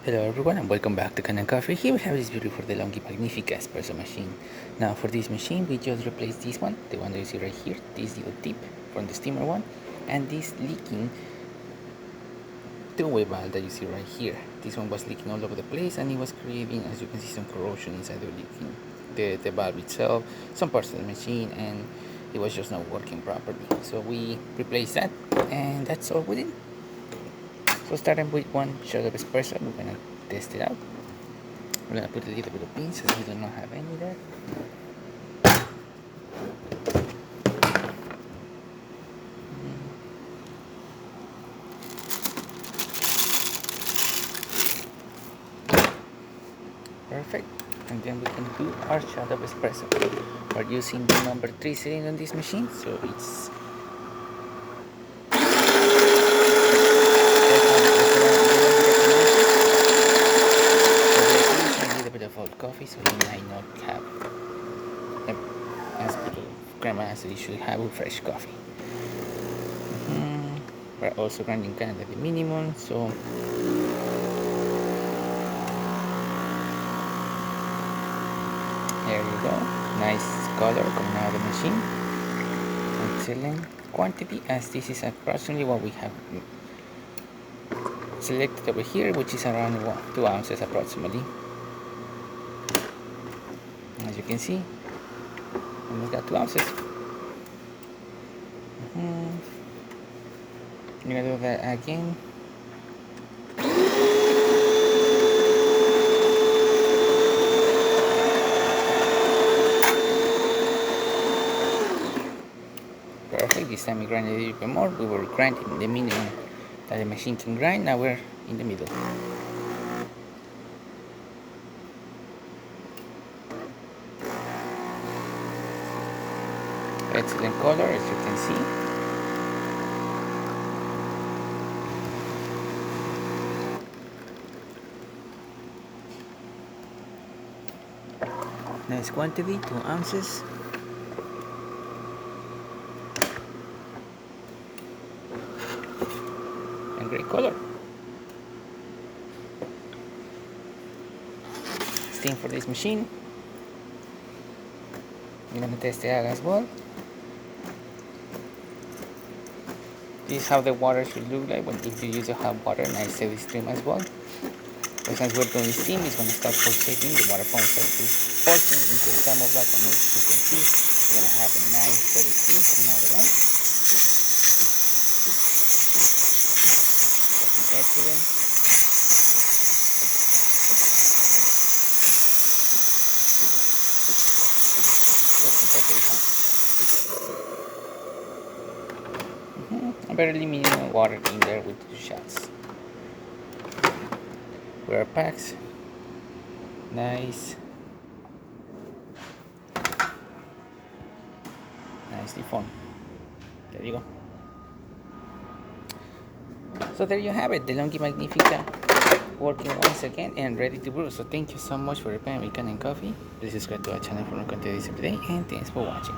Hello everyone and welcome back to Canon Coffee. Here we have this beautiful DeLonghi Magnifica espresso machine. Now for this machine we just replaced this one, the one that you see right here, this little tip from the steamer one, and this leaking two-way valve that you see right here. This one was leaking all over the place and it was creating, as you can see, some corrosion inside the leaking, the valve itself, some parts of the machine, and it was just not working properly. So we replaced that and that's all we did. So starting with one shot of espresso, we're gonna test it out. We're gonna put a little bit of beans as we do not have any there. Perfect. And then we can do our shot of espresso. We're using the number 3 setting on this machine, so it's coffee, so you might not have as good crema as you should have with fresh coffee. We're also grinding kind of the minimum, so there you go. Nice color coming out of the machine. Excellent quantity, as this is approximately what we have selected over here, which is around 2 ounces approximately. As you can see, almost got 2 ounces. I'm gonna do that again. Perfect. This time we grind a little bit more. We were grinding the minimum that the machine can grind. Now we're in the middle. Excellent color, as you can see. Nice quantity, 2 ounces. And great color. Steam for this machine. I'm gonna test the agua as well. This is how the water should look like when if you use a hot water, nice steady stream as well. But since we're doing steam, it's going to start pulsating. The water pump starts pulsing into the thermoblock, and as you can see, we're going to have a nice steady stream coming out of the lamp. Looking excellent. Looking totally fine. Barely minimal water in there with 2 shots. Wear packs. Nice. Nicely formed. There you go. So there you have it, the DeLonghi Magnifica working once again and ready to brew. So thank you so much for repairing Canon Coffee. Please subscribe to our channel for more content every day, and thanks for watching.